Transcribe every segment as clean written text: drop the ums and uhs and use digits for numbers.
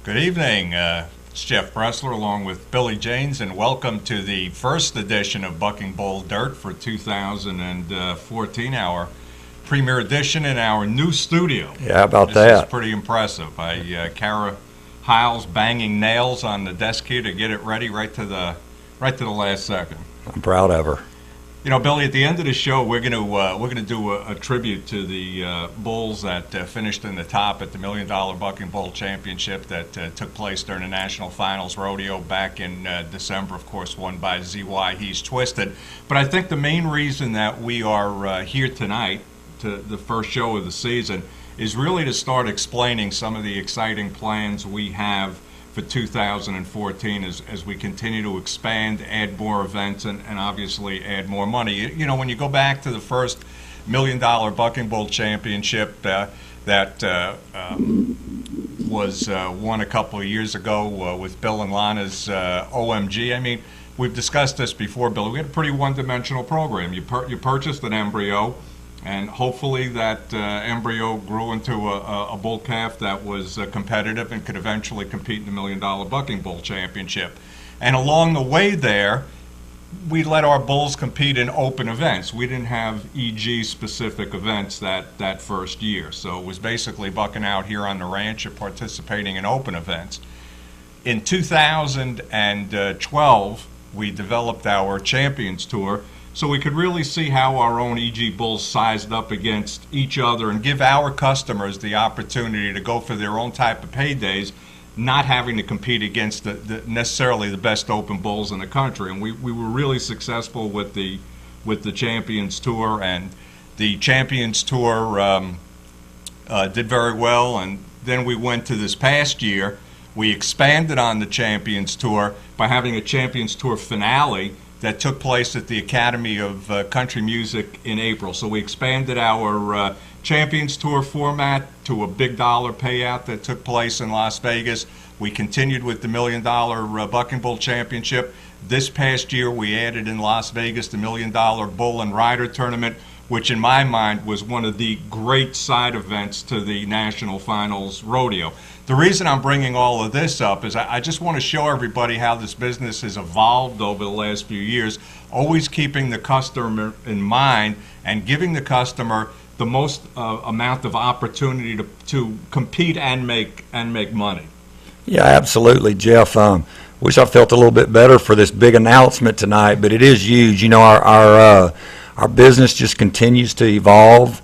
Good evening. It's Jeff Bressler along with Billy Janes, and welcome to the first edition of Bucking Bull Dirt for 2014, our premiere edition in our new studio. Yeah, how about this that? This is pretty impressive. Kara Hiles banging nails on the desk here to get it ready right to the last second. I'm proud of her. You know, Billy, at the end of the show, we're gonna do a tribute to the bulls that finished in the top at the $1 Million Bucking Bull Championship that took place during the National Finals Rodeo back in December, of course, won by ZY He's Twisted. But I think the main reason that we are here tonight, to the first show of the season, is really to start explaining some of the exciting plans we have for 2014 as we continue to expand, add more events, and obviously add more money. You know, when you go back to the first $1 Million Bucking Bull Championship that was won a couple of years ago with Bill and Lana's OMG, I mean, we've discussed this before, Bill. We had a pretty one-dimensional program. You purchased an embryo, and hopefully that embryo grew into a bull calf that was competitive and could eventually compete in the $1 Million Bucking Bull Championship. And along the way there, we let our bulls compete in open events. We didn't have EG-specific events that first year. So it was basically bucking out here on the ranch and participating in open events. In 2012, we developed our Champions Tour, so we could really see how our own EG bulls sized up against each other and give our customers the opportunity to go for their own type of paydays, not having to compete against necessarily the best open bulls in the country. And we were really successful with the Champions Tour, and the Champions Tour did very well. And then we went to this past year. We expanded on the Champions Tour by having a Champions Tour finale that took place at the Academy of Country Music in April. So we expanded our Champions Tour format to a big dollar payout that took place in Las Vegas. We continued with the $1 Million Bucking Bull Championship. This past year we added in Las Vegas the $1 Million Bull and Rider Tournament, which in my mind was one of the great side events to the National Finals Rodeo. The reason I'm bringing all of this up is I just want to show everybody how this business has evolved over the last few years, always keeping the customer in mind and giving the customer the most amount of opportunity to compete and make money. Yeah, absolutely, Jeff. Wish I felt a little bit better for this big announcement tonight, but it is huge. You know, our business just continues to evolve.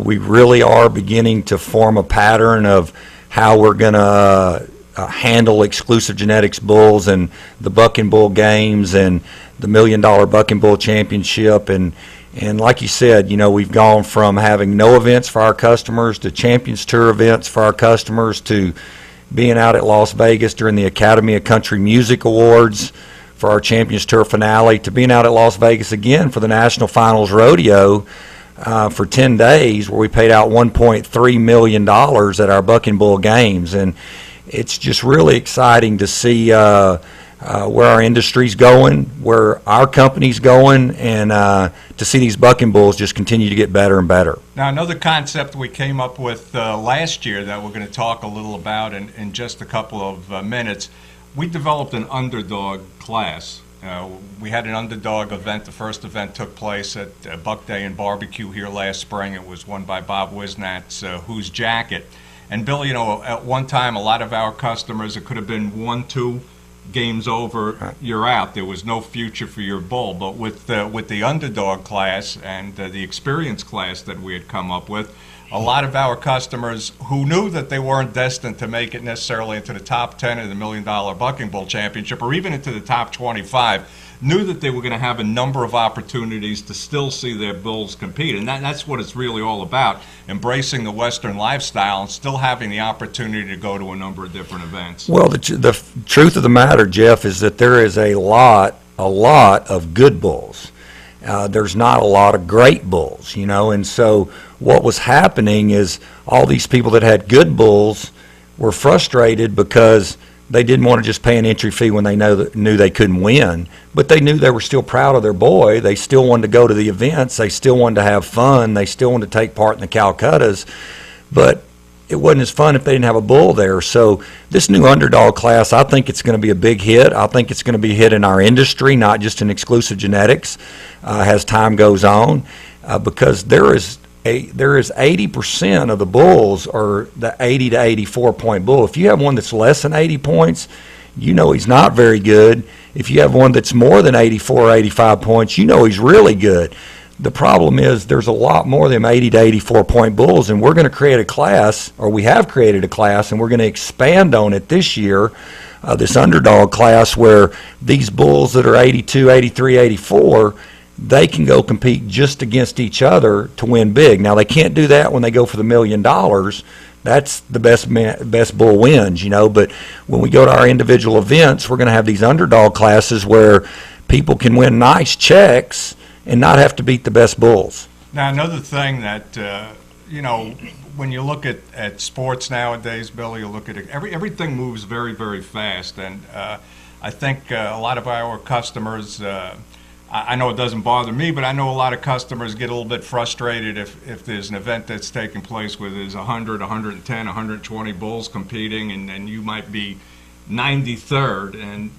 We really are beginning to form a pattern of how we're going to handle exclusive genetics bulls and the Bucking Bull Games and the $1 Million Bucking Bull Championship. And like you said, you know, we've gone from having no events for our customers to Champions Tour events for our customers to being out at Las Vegas during the Academy of Country Music Awards for our Champions Tour finale to being out at Las Vegas again for the National Finals Rodeo for 10 days, where we paid out $1.3 million at our Bucking Bull Games. And it's just really exciting to see where our industry's going, where our company's going, and to see these Bucking Bulls just continue to get better and better. Now, another concept we came up with last year that we're going to talk a little about in just a couple of minutes, we developed an underdog class. We had an underdog event. The first event took place at Buck Day and Barbecue here last spring. It was won by Bob Wisnat's Who's Jacket. And Bill, you know, at one time, a lot of our customers, it could have been 1-2 games over, you're out. There was no future for your bull. But with the underdog class and the experience class that we had come up with, a lot of our customers who knew that they weren't destined to make it necessarily into the top 10 of the $1 Million Bucking Bull Championship or even into the top 25 knew that they were going to have a number of opportunities to still see their bulls compete. And that's what it's really all about, embracing the Western lifestyle and still having the opportunity to go to a number of different events. Well, the truth of the matter, Jeff, is that there is a lot of good bulls. There's not a lot of great bulls, you know, and so what was happening is all these people that had good bulls were frustrated because they didn't want to just pay an entry fee when they knew they couldn't win, but they knew they were still proud of their boy. They still wanted to go to the events. They still wanted to have fun. They still wanted to take part in the Calcuttas. But it wasn't as fun if they didn't have a bull there. So this new underdog class, I think it's going to be a big hit. I think it's going to be a hit in our industry, not just in exclusive genetics, as time goes on, because there is 80% of the bulls are the 80 to 84 point bull. If you have one that's less than 80 points, you know he's not very good. If you have one that's more than 84 or 85 points, you know he's really good. The problem is there's a lot more than 80 to 84 point bulls, and we're going to create a class, or we have created a class, and we're going to expand on it this year, this underdog class, where these bulls that are 82, 83, 84, they can go compete just against each other to win big. Now, they can't do that when they go for the $1 million. That's the best bull wins, but when we go to our individual events, we're going to have these underdog classes where people can win nice checks and not have to beat the best bulls. Now, another thing that, when you look at sports nowadays, Billy, you look at it, everything moves very, very fast. And I think a lot of our customers, I know it doesn't bother me, but I know a lot of customers get a little bit frustrated if there's an event that's taking place where there's 100, 110, 120 bulls competing, and you might be 93rd, and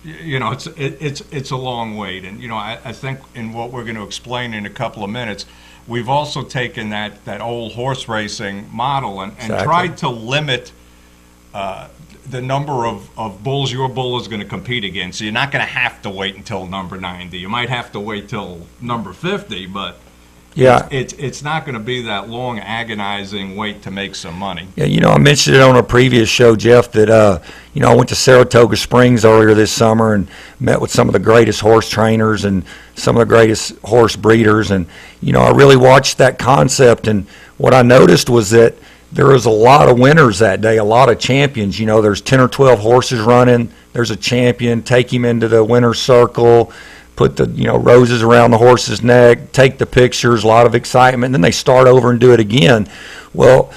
it's a long wait. And I think in what we're going to explain in a couple of minutes, we've also taken that old horse racing model and Exactly. tried to limit the number of bulls your bull is going to compete against. So you're not going to have to wait until number 90. You might have to wait till number 50, but Yeah. it's not going to be that long, agonizing wait to make some money. Yeah, I mentioned it on a previous show, Jeff, that, I went to Saratoga Springs earlier this summer and met with some of the greatest horse trainers and some of the greatest horse breeders. And, I really watched that concept. And what I noticed was that there was a lot of winners that day, a lot of champions. There's 10 or 12 horses running. There's a champion. Take him into the winner's circle. Put the roses around the horse's neck, take the pictures, a lot of excitement, and then they start over and do it again. Well,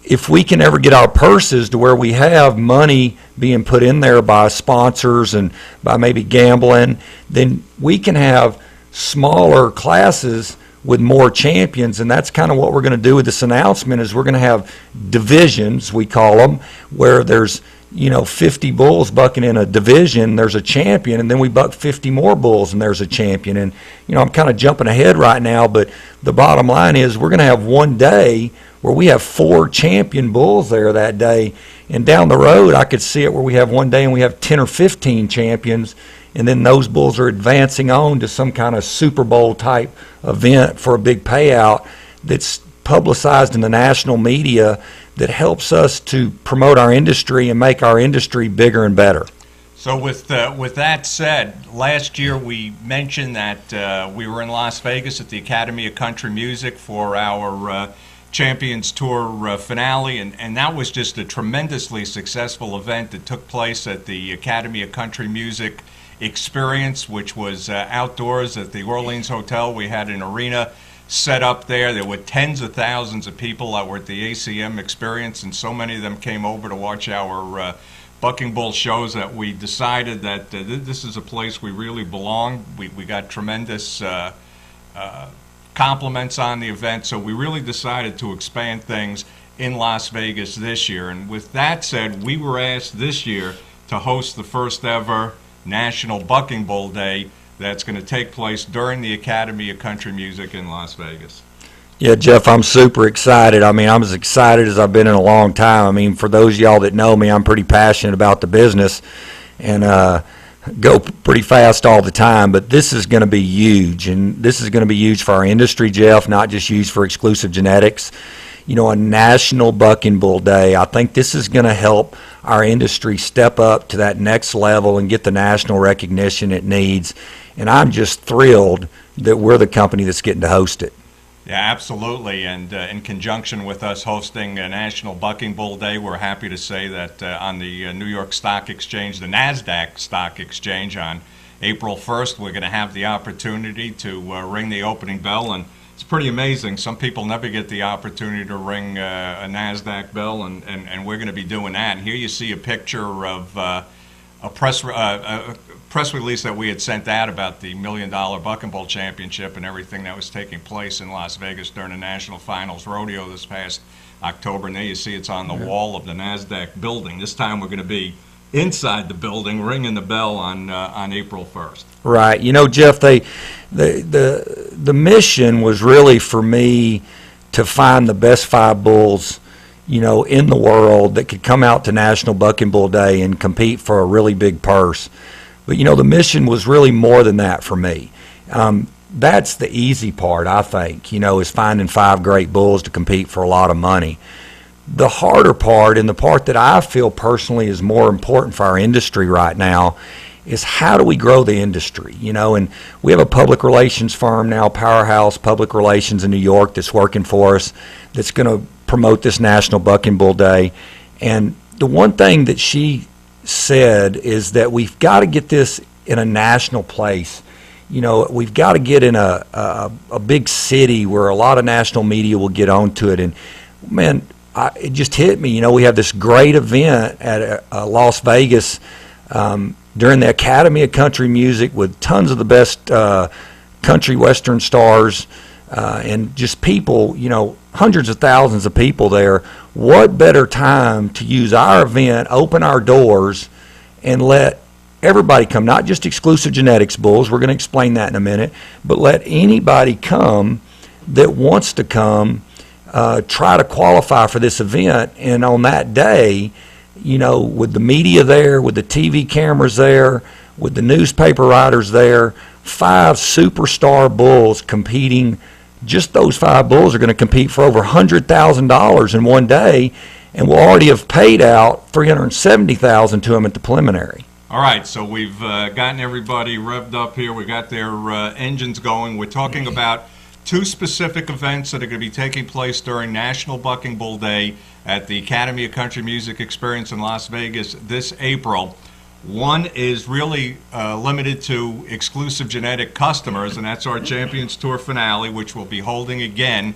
if we can ever get our purses to where we have money being put in there by sponsors and by maybe gambling, then we can have smaller classes with more champions, and that's kind of what we're going to do with this announcement. Is we're going to have divisions, we call them, where there's 50 bulls bucking in a division, there's a champion, and then we buck 50 more bulls and there's a champion. And, I'm kind of jumping ahead right now, but the bottom line is we're going to have one day where we have 4 champion bulls there that day. And down the road, I could see it where we have one day and we have 10 or 15 champions, and then those bulls are advancing on to some kind of Super Bowl type event for a big payout that's publicized in the national media, that helps us to promote our industry and make our industry bigger and better. So with that said, last year we mentioned that we were in Las Vegas at the Academy of Country Music for our Champions Tour finale, and that was just a tremendously successful event that took place at the Academy of Country Music Experience, which was outdoors at the Orleans Hotel. We had an arena set up there. There were tens of thousands of people that were at the ACM Experience, and so many of them came over to watch our Bucking Bull shows that we decided that this is a place we really belong. We got tremendous compliments on the event, so we really decided to expand things in Las Vegas this year. And with that said, we were asked this year to host the first ever National Bucking Bull Day that's going to take place during the Academy of Country Music in Las Vegas. Yeah, Jeff, I'm super excited. I'm as excited as I've been in a long time. For those of y'all that know me, I'm pretty passionate about the business and go pretty fast all the time. But this is going to be huge, and this is going to be huge for our industry, Jeff, not just huge for exclusive genetics. A National Bucking Bull Day. I think this is going to help our industry step up to that next level and get the national recognition it needs. And I'm just thrilled that we're the company that's getting to host it. Yeah, absolutely. And in conjunction with us hosting a National Bucking Bull Day, we're happy to say that on the New York Stock Exchange, the NASDAQ Stock Exchange, on April 1st, we're going to have the opportunity to ring the opening bell. And it's pretty amazing. Some people never get the opportunity to ring a NASDAQ bell, and we're going to be doing that. And here you see a picture of a press release that we had sent out about the $1 Million Bucking Bull Championship and everything that was taking place in Las Vegas during the National Finals Rodeo this past October. And there you see it's on the wall of the NASDAQ building. This time we're going to be inside the building, ringing the bell on April 1st. Right. You know, Jeff, the mission was really for me to find the best 5 bulls, you know, in the world that could come out to National Bucking Bull Day and compete for a really big purse. But, you know, the mission was really more than that for me. That's the easy part, I think, you know, is finding 5 great bulls to compete for a lot of money. The harder part, and the part that I feel personally is more important for our industry right now, is how do we grow the industry, you know? And we have a public relations firm now, Powerhouse Public Relations in New York, that's working for us, that's going to promote this National Bucking Bull Day. And the one thing that she said is that we've got to get this in a national place. You know, we've got to get in a big city where a lot of national media will get onto it. And, man, it just hit me. You know, we have this great event at Las Vegas during the Academy of Country Music with tons of the best country western stars and just people, you know, hundreds of thousands of people there. What better time to use our event, open our doors, and let everybody come, not just Exclusive Genetics bulls, we're going to explain that in a minute, but let anybody come that wants to come try to qualify for this event. And on that day, you know, with the media there, with the TV cameras there, with the newspaper writers there, 5 superstar bulls competing. Just those 5 bulls are going to compete for over $100,000 in one day, and we'll already have paid out $370,000 to them at the preliminary. All right, so we've gotten everybody revved up here. We got their engines going. We're talking about 2 specific events that are going to be taking place during National Bucking Bull Day at the Academy of Country Music Experience in Las Vegas this April. One is really limited to exclusive genetic customers, and that's our Champions Tour finale, which we'll be holding again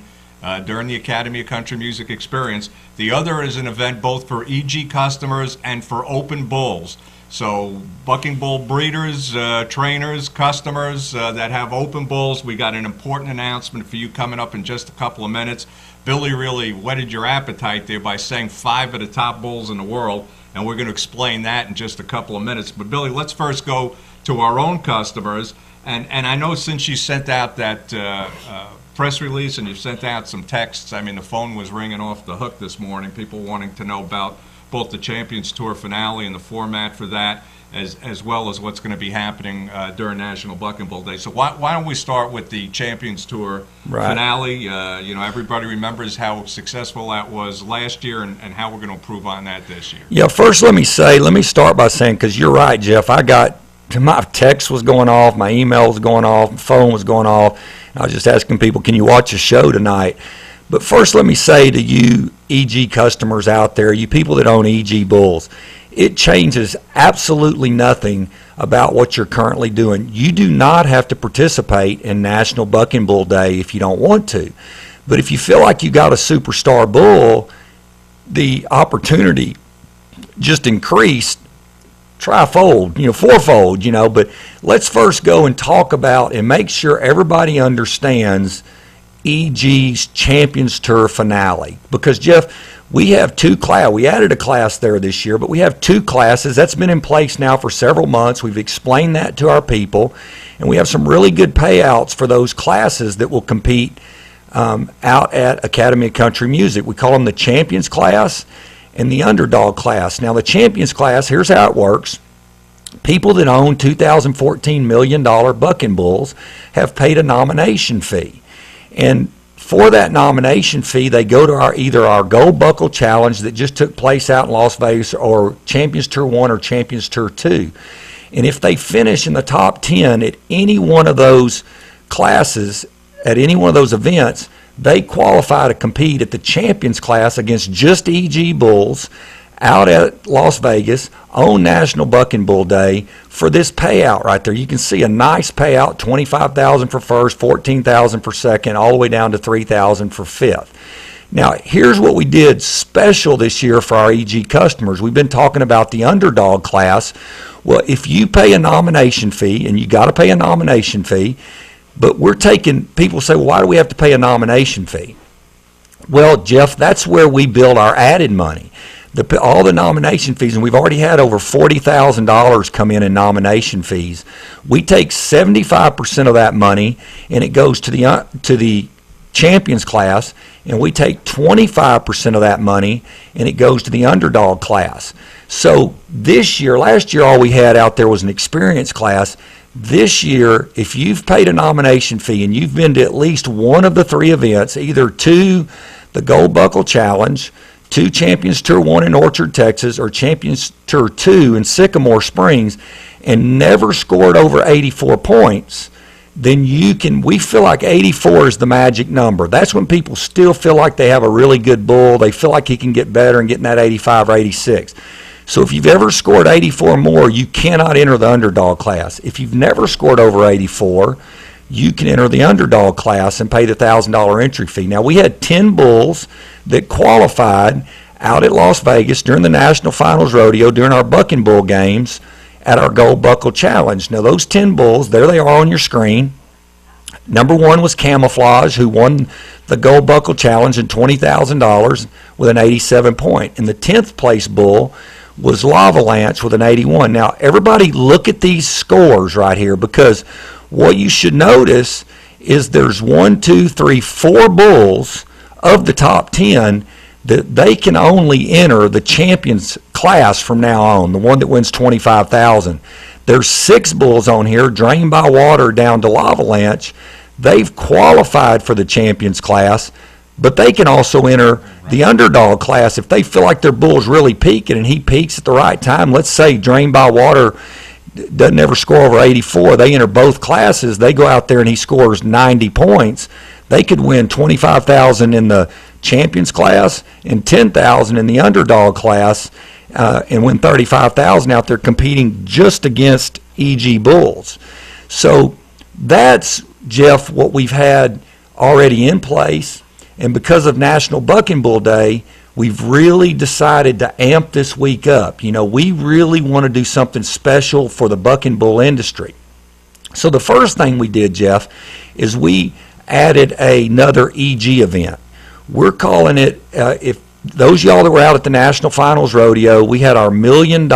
during the Academy of Country Music Experience. The other is an event both for EG customers and for open bulls. So bucking bull breeders, trainers, customers that have open bulls, we got an important announcement for you coming up in just a couple of minutes. Billy really whetted your appetite there by saying 5 of the top bulls in the world, and we're going to explain that in just a couple of minutes. But Billy, let's first go to our own customers. And I know since you sent out that press release and you sent out some texts, I mean, the phone was ringing off the hook this morning, people wanting to know about both the Champions Tour finale and the format for that, as well as what's going to be happening during National Bucking Bull Day. So why don't we start with the Champions Tour finale? You know, everybody remembers how successful that was last year and how we're going to improve on that this year. Yeah, first let me start by saying, because you're right, Jeff, my text was going off, my email was going off, my phone was going off. I was just asking people, can you watch a show tonight? But first, let me say to you EG customers out there, you people that own EG bulls, it changes absolutely nothing about what you're currently doing. You do not have to participate in National Bucking Bull Day if you don't want to. But if you feel like you got a superstar bull, the opportunity just increased trifold, you know, fourfold, you know. But let's first go and talk about and make sure everybody understands EG's Champions Tour finale. Because, Jeff, we have 2 classes. We added a class there this year, but we have 2 classes. That's been in place now for several months. We've explained that to our people, and we have some really good payouts for those classes that will compete out at Academy of Country Music. We call them the Champions class and the Underdog class. Now, the Champions class, here's how it works. People that own 2014 $1 million bucking bulls have paid a nomination fee. And for that nomination fee, they go to either our Gold Buckle Challenge that just took place out in Las Vegas, or Champions Tour 1 or Champions Tour 2. And if they finish in the top 10 at any one of those classes, at any one of those events, they qualify to compete at the Champions class against just EG bulls out at Las Vegas on National Bucking Bull Day for this payout right there. You can see a nice payout, $25,000 for first, $14,000 for second, all the way down to $3,000 for fifth. Now, here's what we did special this year for our EG customers. We've been talking about the underdog class. Well, if you pay a nomination fee, and you got to pay a nomination fee, but we're taking, people say, well, why do we have to pay a nomination fee? Well, Jeff, that's where we build our added money. All the nomination fees, and we've already had over $40,000 come in nomination fees. We take 75% of that money, and it goes to the champions class, and we take 25% of that money, and it goes to the underdog class. So this year, last year, all we had out there was an experience class. This year, if you've paid a nomination fee and you've been to at least one of the 3 events, either to the Gold Buckle Challenge, to Champions Tour 1 in Orchard, Texas, or Champions Tour 2 in Sycamore Springs, and never scored over 84 points, then we feel like 84 is the magic number. That's when people still feel like they have a really good bull. They feel like he can get better and get in that 85 or 86. So if you've ever scored 84 or more, you cannot enter the underdog class. If you've never scored over 84, you can enter the underdog class and pay the $1,000 entry fee. Now, we had 10 bulls that qualified out at Las Vegas during the National Finals Rodeo during our Bucking Bull games at our Gold Buckle Challenge. Now, those 10 bulls, there they are on your screen. Number 1 was Camouflage, who won the Gold Buckle Challenge in $20,000 with an 87 point. And the 10th place bull was Lavalanche with an 81. Now, everybody look at these scores right here, because what you should notice is there's 4 bulls of the top 10 that they can only enter the champions class from now on, the one that wins $25,000. There's 6 bulls on here, Drained by Water down to Lavalanche. They've qualified for the champions class, but they can also enter the underdog class if they feel like their bull's really peaking and he peaks at the right time. Let's say Drained by Water doesn't ever score over 84. They enter both classes. They go out there and he scores 90 points. They could win $25,000 in the champions class and $10,000 in the underdog class, and win $35,000 out there competing just against EG bulls. So that's, Jeff, what we've had already in place. And because of National Bucking Bull Day, we've really decided to amp this week up. You know, we really want to do something special for the bucking bull industry. So the first thing we did, Jeff, is we added another EG event. We're calling it, if those of y'all that were out at the National Finals Rodeo, we had our $1 million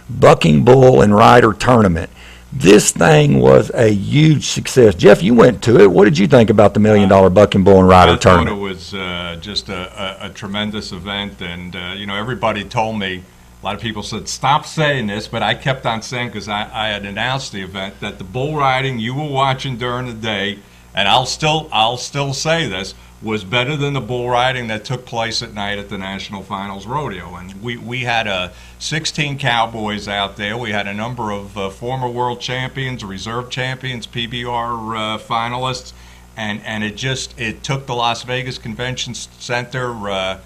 Bucking Bull and Rider Tournament. This thing was a huge success. Jeff, you went to it. What did you think about the $1 million Bucking Bull and Rider Tournament? I thought it was just a tremendous event, and you know, everybody told me, a lot of people said, stop saying this, but I kept on saying, because I had announced the event, that the bull riding you were watching during the day, and I'll still say this, was better than the bull riding that took place at night at the National Finals Rodeo. And we had 16 cowboys out there. We had a number of former world champions, reserve champions, PBR finalists, and it took the Las Vegas Convention Center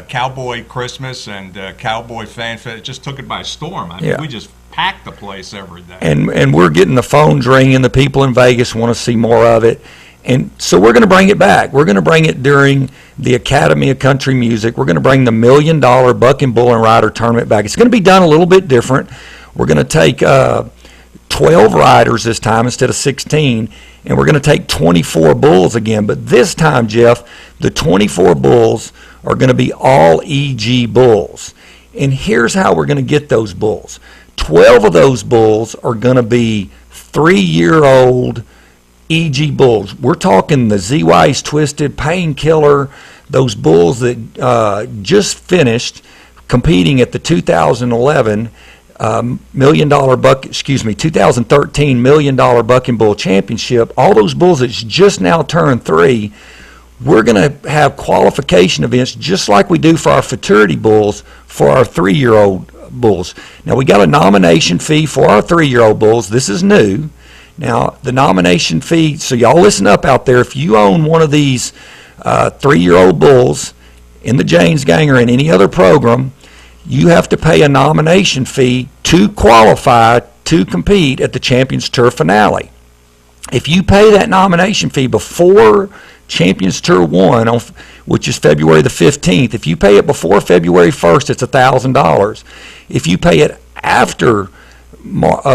Cowboy Christmas and Cowboy Fanfare. It just took it by storm. I mean, we just packed the place every day. And we're getting the phones ringing. The people in Vegas want to see more of it. And so we're going to bring it back. We're going to bring it during the Academy of Country Music. We're going to bring the $1 million Bucking Bull and Rider Tournament back. It's going to be done a little bit different. We're going to take 12 riders this time instead of 16, and we're going to take 24 bulls again. But this time, Jeff, the 24 bulls are going to be all EG bulls. And here's how we're going to get those bulls. 12 of those bulls are going to be 3-year-old EG bulls. We're talking the Z-Wise Twisted, Painkiller, those bulls that just finished competing at the 2013 $1 million Bucking Bull Championship. All those bulls that just now turned 3, we're going to have qualification events just like we do for our futurity bulls for our 3-year-old bulls. Now, we got a nomination fee for our 3-year-old bulls. This is new. Now, the nomination fee, so y'all listen up out there. If you own one of these 3-year-old bulls in the Janes Gang or in any other program, you have to pay a nomination fee to qualify to compete at the Champions Tour finale. If you pay that nomination fee before Champions Tour 1, which is February the 15th, if you pay it before February 1st, it's $1,000. If you pay it after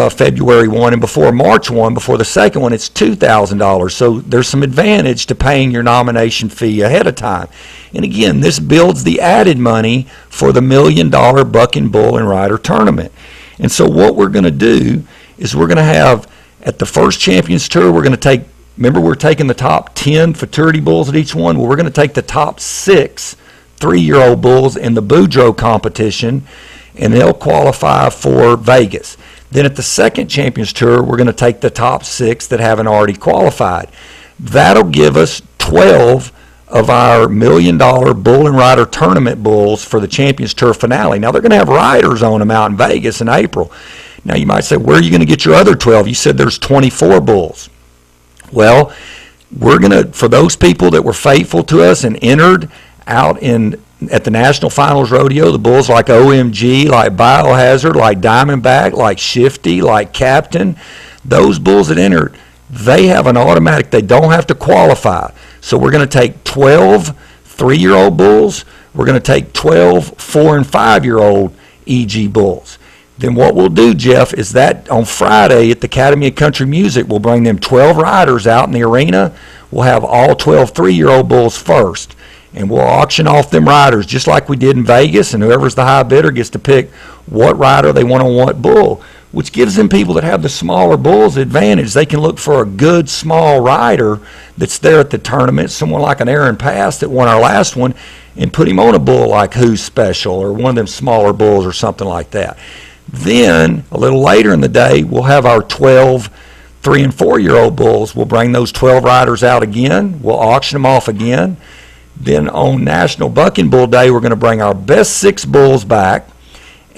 February 1 and before March 1, before the second one, it's $2,000. So there's some advantage to paying your nomination fee ahead of time. And again, this builds the added money for the $1 million Buck and Bull and Rider tournament. And so what we're going to do is we're going to have, at the first Champions Tour, we're going to take, remember we're taking the top 10 futurity bulls at each one? Well, we're going to take the top 6 3-year-old bulls in the Boudreaux competition, and they'll qualify for Vegas. Then at the second Champions Tour, we're going to take the top 6 that haven't already qualified. That'll give us 12 of our $1 million Bull and Rider tournament bulls for the Champions Tour finale. Now, they're going to have riders on them out in Vegas in April. Now, you might say, where are you going to get your other 12? You said there's 24 bulls. Well, we're going to, for those people that were faithful to us and entered out at the National Finals Rodeo, the bulls like OMG, like Biohazard, like Diamondback, like Shifty, like Captain, those bulls that entered, they have an automatic, they don't have to qualify. So we're going to take 12 3-year-old bulls, we're going to take 12 4- and 5-year-old EG bulls. Then what we'll do, Jeff, is that on Friday at the Academy of Country Music, we'll bring them 12 riders out in the arena. We'll have all 12 3-year-old bulls first, and we'll auction off them riders just like we did in Vegas, and whoever's the high bidder gets to pick what rider they want on what bull, which gives them people that have the smaller bulls advantage. They can look for a good small rider that's there at the tournament, someone like an Aaron Pass that won our last one, and put him on a bull like Who's Special or one of them smaller bulls or something like that. Then, a little later in the day, we'll have our 12 3- and 4-year-old bulls. We'll bring those 12 riders out again. We'll auction them off again. Then on National Buck and Bull Day, we're going to bring our best 6 bulls back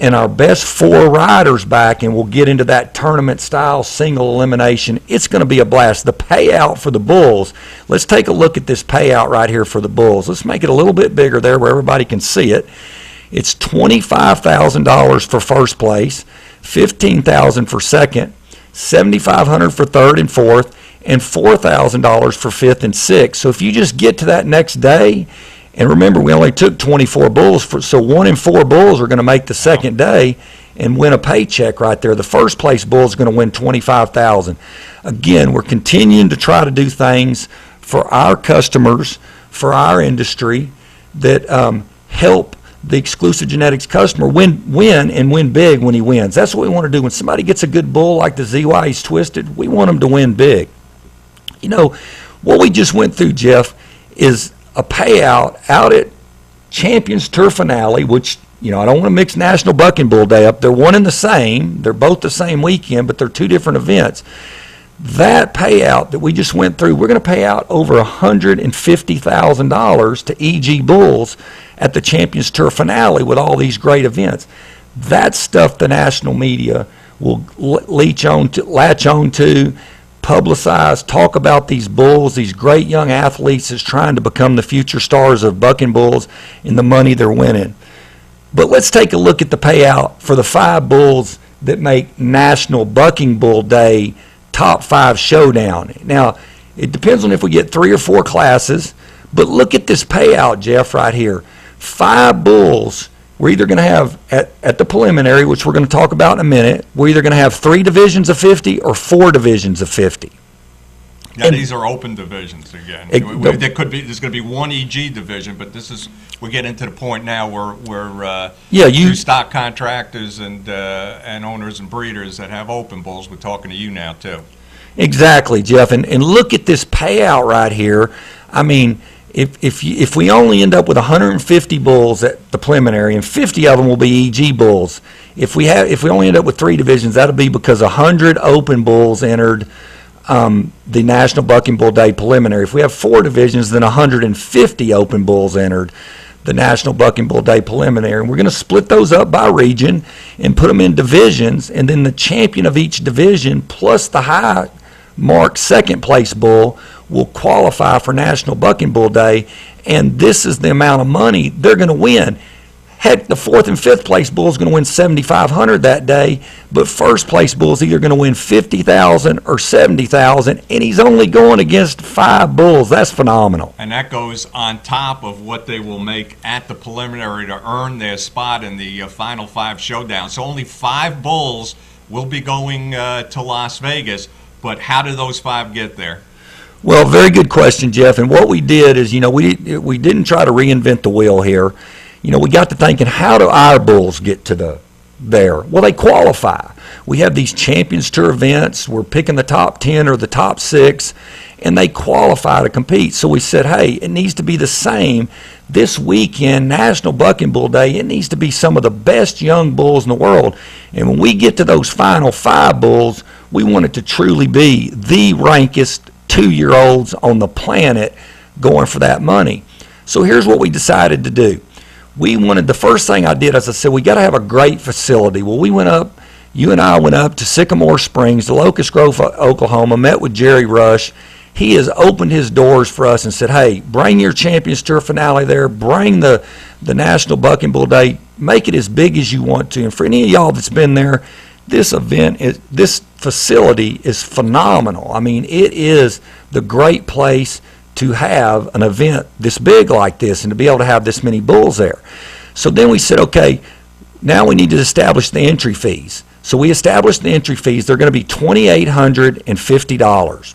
and our best 4 riders back, and we'll get into that tournament-style single elimination. It's going to be a blast. The payout for the bulls, let's take a look at this payout right here for the bulls. Let's make it a little bit bigger there where everybody can see it. It's $25,000 for first place, $15,000 for second, $7,500 for third and fourth, and $4,000 for fifth and sixth. So if you just get to that next day, and remember we only took 24 bulls, so 1 in 4 bulls are going to make the second day and win a paycheck right there. The first place bull is going to win $25,000. Again, we're continuing to try to do things for our customers, for our industry that help the Exclusive Genetics customer win and win big when he wins. That's what we want to do. When somebody gets a good bull like the ZY's Twisted, we want them to win big. You know, what we just went through, Jeff, is a payout out at Champions Tour finale, which, you know, I don't want to mix National Buck and Bull Day up. They're one and the same. They're both the same weekend, but they're 2 different events. That payout that we just went through, we're going to pay out over $150,000 to EG Bulls at the Champions Tour finale with all these great events. That stuff the national media will latch on to, publicize, talk about these bulls, these great young athletes that's trying to become the future stars of bucking bulls and the money they're winning. But let's take a look at the payout for the 5 bulls that make National Bucking Bull Day top 5 showdown. Now, it depends on if we get 3 or 4 classes, but look at this payout, Jeff, right here. 5 bulls, we're either going to have, at the preliminary, which we're going to talk about in a minute, we're either going to have 3 divisions of 50 or 4 divisions of 50. Yeah, and these are open divisions again. There's going to be 1 EG division, but we get into the point now where you stock contractors and owners and breeders that have open bulls. We're talking to you now too. Exactly, Jeff, and look at this payout right here. I mean, if we only end up with 150 bulls at the preliminary, and 50 of them will be EG bulls. If we only end up with 3 divisions, that'll be because 100 open bulls entered the National Bucking Bull Day preliminary. If we have 4 divisions, then 150 open bulls entered the National Bucking Bull Day preliminary. And we're going to split those up by region and put them in divisions, and then the champion of each division plus the high marked second place bull will qualify for National Bucking Bull Day, and this is the amount of money they're going to win. Heck, the fourth and fifth place bull is going to win $7,500 that day, but first place bull is either going to win $50,000 or $70,000, and he's only going against 5 bulls. That's phenomenal. And that goes on top of what they will make at the preliminary to earn their spot in the Final 5 showdown. So only 5 bulls will be going to Las Vegas, but how do those 5 get there? Well, very good question, Jeff. And what we did is, we didn't try to reinvent the wheel here. We got to thinking, how do our bulls get to there? Well, they qualify. We have these Champions Tour events. We're picking the top 10 or the top 6, and they qualify to compete. So we said, hey, it needs to be the same this weekend, National Bucking Bull Day. It needs to be some of the best young bulls in the world. And when we get to those final 5 bulls, we want it to truly be the rankest 2-year-olds on the planet going for that money. So here's what we decided to do. The first thing I did is I said, we got to have a great facility. Well, you and I went up to Sycamore Springs, to Locust Grove, Oklahoma, met with Jerry Rush. He has opened his doors for us and said, hey, bring your Champions Tour finale there, bring the National Bucking Bull Day, make it as big as you want to. And for any of y'all that's been there, this facility is phenomenal. I mean, it is the great place to have an event this big like this and to be able to have this many bulls there. So then we said, okay, now we need to establish the entry fees. So we established the entry fees. They're going to be $2,850.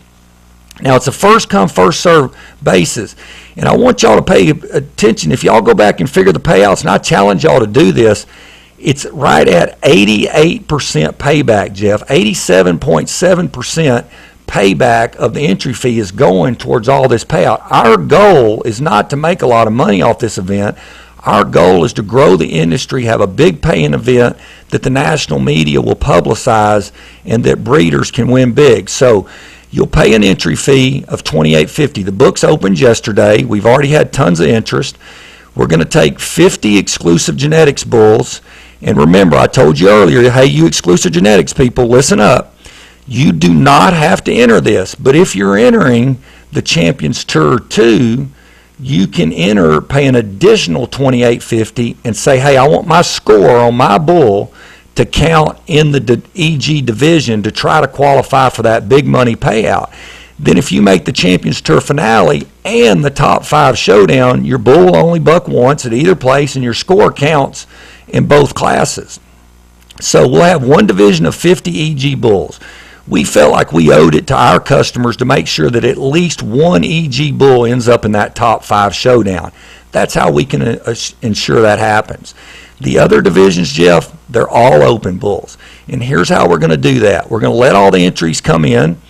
Now, it's a first-come, first-served basis. And I want y'all to pay attention. If y'all go back and figure the payouts, and I challenge y'all to do this, it's right at 88% payback, Jeff. 87.7% payback of the entry fee is going towards all this payout. Our goal is not to make a lot of money off this event. Our goal is to grow the industry, have a big paying event that the national media will publicize and that breeders can win big. So you'll pay an entry fee of $2,850. The books opened yesterday. We've already had tons of interest. We're going to take 50 exclusive genetics bulls. And remember, I told you earlier, hey, you exclusive genetics people, listen up. You do not have to enter this, but if you're entering the Champions Tour 2, you can enter, pay an additional $2,850 and say, hey, I want my score on my bull to count in the EG division to try to qualify for that big money payout. Then if you make the Champions Tour finale and the top 5 showdown, your bull will only buck once at either place and your score counts in both classes. So we'll have one division of 50 EG bulls. We felt like we owed it to our customers to make sure that at least one EG bull ends up in that top 5 showdown. That's how we can ensure that happens. The other divisions, Jeff, they're all open bulls. And here's how we're going to do that. We're going to let all the entries come in.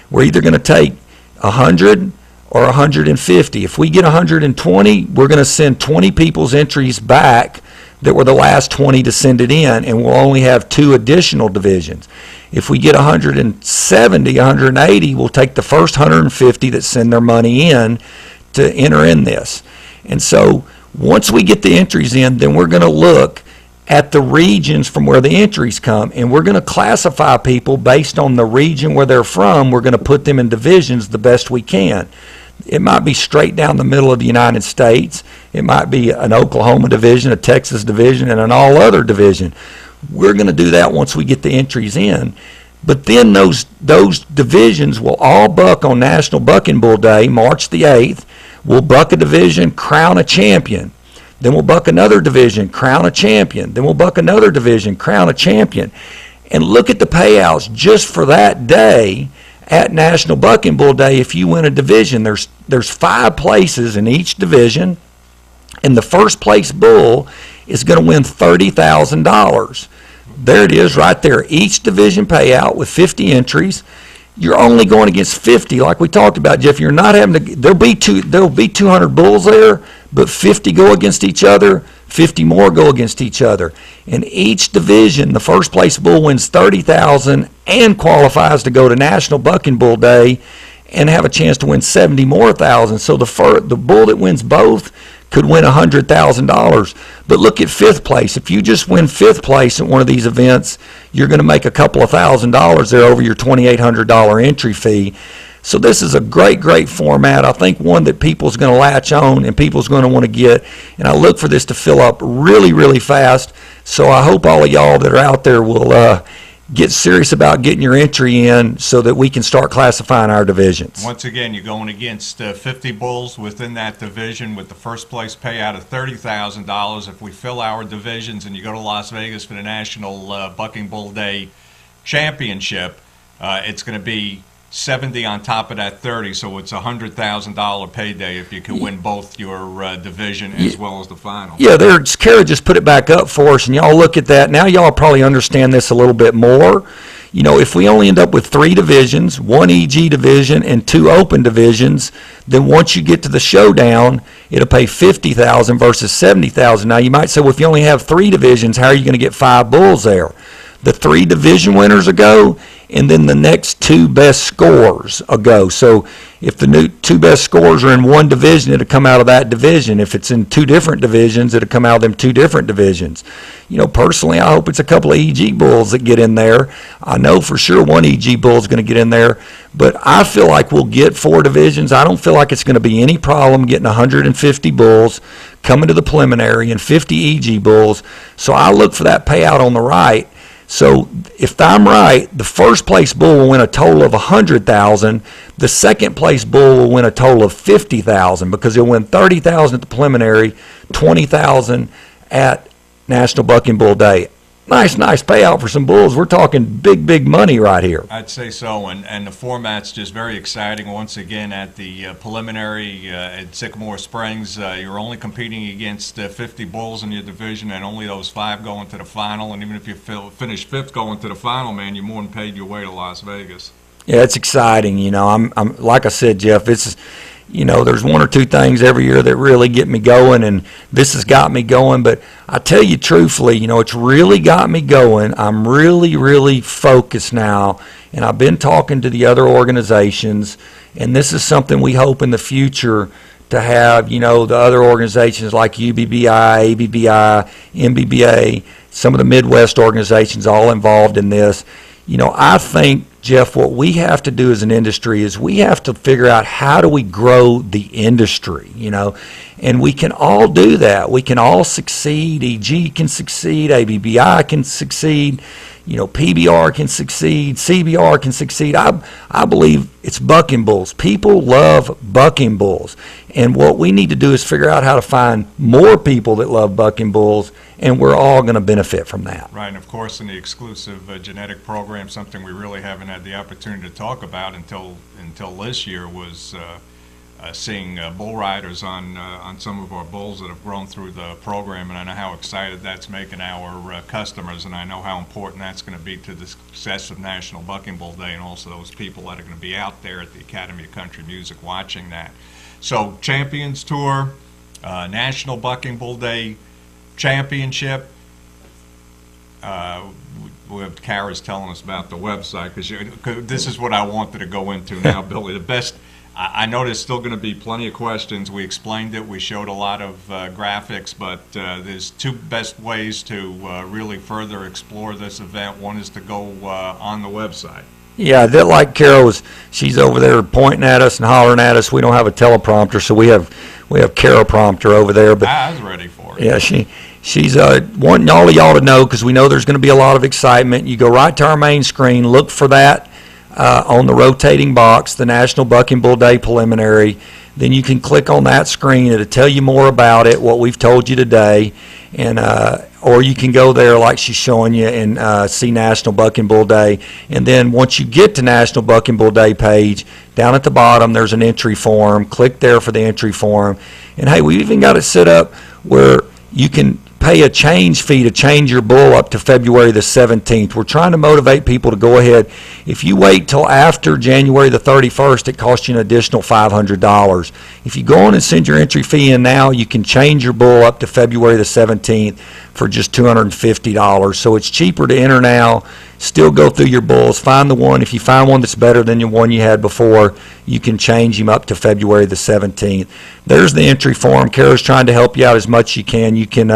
We're either going to take 100 or 150. If we get 120, we're going to send 20 people's entries back that were the last 20 to send it in, and we'll only have 2 additional divisions. If we get 170, 180, we'll take the first 150 that send their money in to enter in this. And so once we get the entries in, then we're going to look at the regions from where the entries come, and we're going to classify people based on the region where they're from. We're going to put them in divisions the best we can. It might be straight down the middle of the United States. It might be an Oklahoma division, a Texas division, and an all other division. We're going to do that once we get the entries in. But then those divisions will all buck on National Bucking Bull Day, March the 8th. We'll buck a division, crown a champion. Then we'll buck another division, crown a champion. Then we'll buck another division, crown a champion. And look at the payouts just for that day at National Bucking Bull Day. If you win a division, there's 5 places in each division, and the first place bull is going to win $30,000. There it is right there. Each division payout with 50 entries. You're only going against 50, like we talked about, Jeff. You're not having to. There'll be 200 bulls there, but 50 go against each other. 50 more go against each other. In each division, the first place bull wins $30,000 and qualifies to go to National Bucking Bull Day and have a chance to win 70 more thousand. So the bull that wins both could win $100,000. But look at 5th place. If you just win 5th place at one of these events, you're going to make a couple of $1,000s there over your $2,800 entry fee. So this is a great format. I think one that people's going to latch on and people's going to want to get. And I look for this to fill up really fast. So I hope all of y'all that are out there will get serious about getting your entry in so that we can start classifying our divisions. Once again, you're going against 50 bulls within that division with the first place payout of $30,000. If we fill our divisions and you go to Las Vegas for the National Bucking Bull Day Championship, it's going to be 70 on top of that 30, so it's a $100,000 payday if you can win both your division as well as the final. Yeah, Kara just put it back up for us, and y'all look at that. Now y'all probably understand this a little bit more. You know, if we only end up with 3 divisions, 1 EG division and 2 open divisions, then once you get to the showdown, it'll pay $50,000 versus $70,000. Now you might say, well, if you only have 3 divisions, how are you going to get 5 bulls there? The 3 division winners will go, and then the next 2 best scores will go. So if the 2 best scores are in one division, it'll come out of that division. If it's in 2 different divisions, it'll come out of them 2 different divisions. You know, personally, I hope it's a couple of EG bulls that get in there. I know for sure 1 EG bull is going to get in there, but I feel like we'll get 4 divisions. I don't feel like it's going to be any problem getting 150 bulls coming to the preliminary and 50 EG bulls. So I look for that payout on the right. So if I'm right, the first place bull will win a total of $100,000. The second place bull will win a total of $50,000 because he'll win $30,000 at the preliminary, $20,000 at National Bucking Bull Day. Nice payout for some bulls. We're talking big money right here. I'd say so, and the format's just very exciting. Once again, at the preliminary at Sycamore Springs, you're only competing against 50 bulls in your division, and only those 5 going to the final. And even if you finish 5th going to the final, man, you more than paid your way to Las Vegas. Yeah, it's exciting. You know, I'm like I said, Jeff, it's, you know, there's 1 or 2 things every year that really get me going, and this has got me going. But I tell you truthfully, you know, it's really got me going. I'm really focused now, and I've been talking to the other organizations, and this is something we hope in the future to have, you know, the other organizations like UBBI, ABBI, MBBA, some of the Midwest organizations all involved in this. You know, I think, Jeff, what we have to do as an industry is we have to figure out how do we grow the industry, you know, and we can all do that. We can all succeed. EG can succeed. ABBI can succeed. You know, PBR can succeed. CBR can succeed. I believe it's bucking bulls. People love bucking bulls. And what we need to do is figure out how to find more people that love bucking bulls, and we're all going to benefit from that. Right, and of course in the exclusive genetic program, something we really haven't had the opportunity to talk about until this year was seeing bull riders on some of our bulls that have grown through the program, and I know how excited that's making our customers, and I know how important that's going to be to the success of National Bucking Bull Day and also those people that are going to be out there at the Academy of Country Music watching that. So Champions Tour, National Bucking Bull Day Championship. Kara's telling us about the website because this is what I wanted to go into now, Billy. The best. I know there's still going to be plenty of questions. We explained it. We showed a lot of graphics, but there's 2 best ways to really further explore this event. One is to go on the website. Yeah, that like Carol she's over there pointing at us and hollering at us. We don't have a teleprompter, so we have Carol prompter over there. But I was ready for it. Yeah, she's wanting all of y'all to know, because we know there's going to be a lot of excitement. You go right to our main screen, look for that on the rotating box, the National Bucking Bull Day Preliminary. Then you can click on that screen. It'll tell you more about it, what we've told you today, and or you can go there like she's showing you and see National Bucking Bull Day. And then once you get to National Bucking Bull Day page, down at the bottom there's an entry form. Click there for the entry form. And hey, we even got it set up where you can pay a change fee to change your bull up to February the 17th. We're trying to motivate people to go ahead. If you wait till after January the 31st, it costs you an additional $500. If you go on and send your entry fee in now, you can change your bull up to February the 17th for just $250. So it's cheaper to enter now. Still go through your bulls, find the one. If you find one that's better than the one you had before, you can change him up to February the 17th. There's the entry form. Kara's trying to help you out as much as you can. You can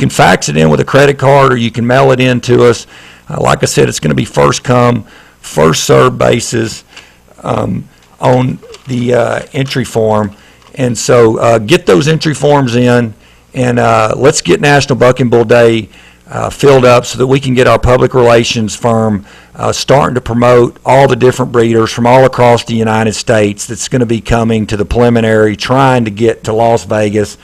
fax it in with a credit card, or you can mail it in to us. Like I said, it's going to be first come, first served basis. on the entry form. And so get those entry forms in, and let's get National Bucking Bull Day filled up so that we can get our public relations firm starting to promote all the different breeders from all across the United States that's going to be coming to the preliminary, trying to get to Las Vegas.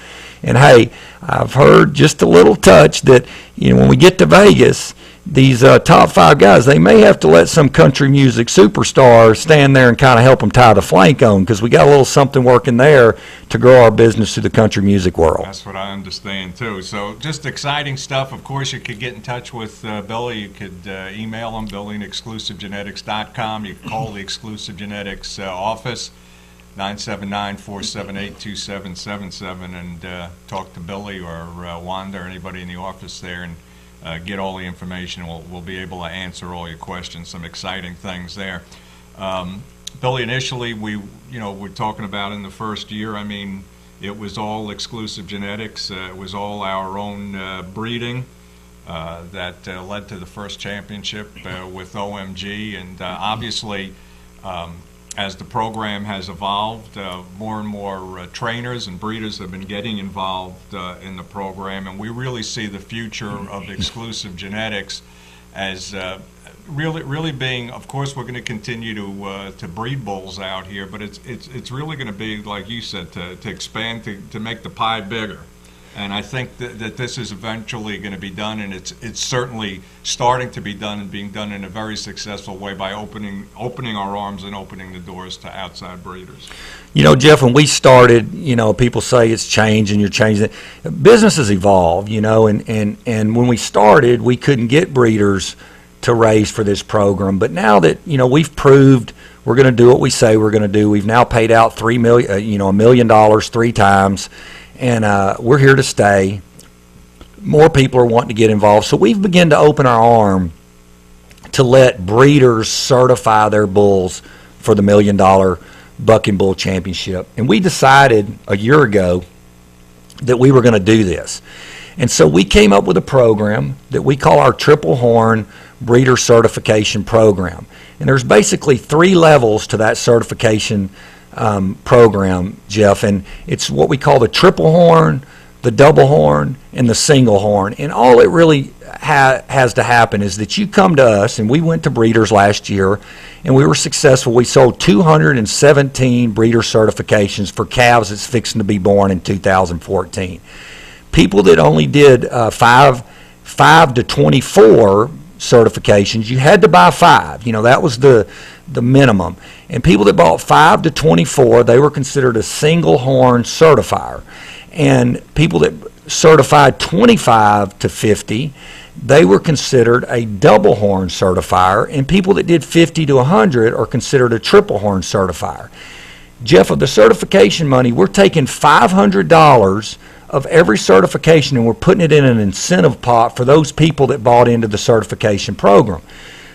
And hey, I've heard just a little touch that, you know, when we get to Vegas, these top 5 guys, they may have to let some country music superstar stand there and kind of help them tie the flank on, because we got a little something working there to grow our business through the country music world. That's what I understand too. So just exciting stuff. Of course, you could get in touch with Billy. You could email him, Billy@exclusivegenetics.com. You can call the Exclusive Genetics office, 979-478-2777, and talk to Billy or Wanda or anybody in the office there, and get all the information. We'll be able to answer all your questions. Some exciting things there. Billy, initially we're talking about in the first year, I mean, it was all Exclusive Genetics. It was all our own breeding that led to the first championship with OMG, and obviously as the program has evolved, more and more trainers and breeders have been getting involved in the program, and we really see the future of Exclusive Genetics as really being, of course, we're going to continue to breed bulls out here, but it's really going to be, like you said, to expand, to make the pie bigger. And I think that this is eventually going to be done, and it's certainly starting to be done, and being done in a very successful way by opening our arms and opening the doors to outside breeders. You know, Jeff, when we started, you know, people say it's changing, you're changing. Businesses evolve, you know, and when we started, we couldn't get breeders to raise for this program. But now that, you know, we've proved we're going to do what we say we're going to do, we've now paid out $1 million 3 times. And we're here to stay. More people are wanting to get involved. So we've begun to open our arm to let breeders certify their bulls for the $1 Million Bucking Bull Championship. And we decided a year ago that we were going to do this. And so we came up with a program that we call our Triple Horn Breeder Certification Program. And there's basically 3 levels to that certification program, Jeff, and it's what we call the triple horn, the double horn, and the single horn. And all it really has to happen is that you come to us, and we went to breeders last year, and we were successful. We sold 217 breeder certifications for calves that's fixing to be born in 2014. People that only did 5 to 24 certifications, you had to buy 5. You know, that was the minimum. And people that bought 5 to 24, they were considered a single horn certifier. And people that certified 25 to 50, they were considered a double horn certifier. And people that did 50 to 100 are considered a triple horn certifier. Jeff, of the certification money, we're taking $500 of every certification and we're putting it in an incentive pot for those people that bought into the certification program.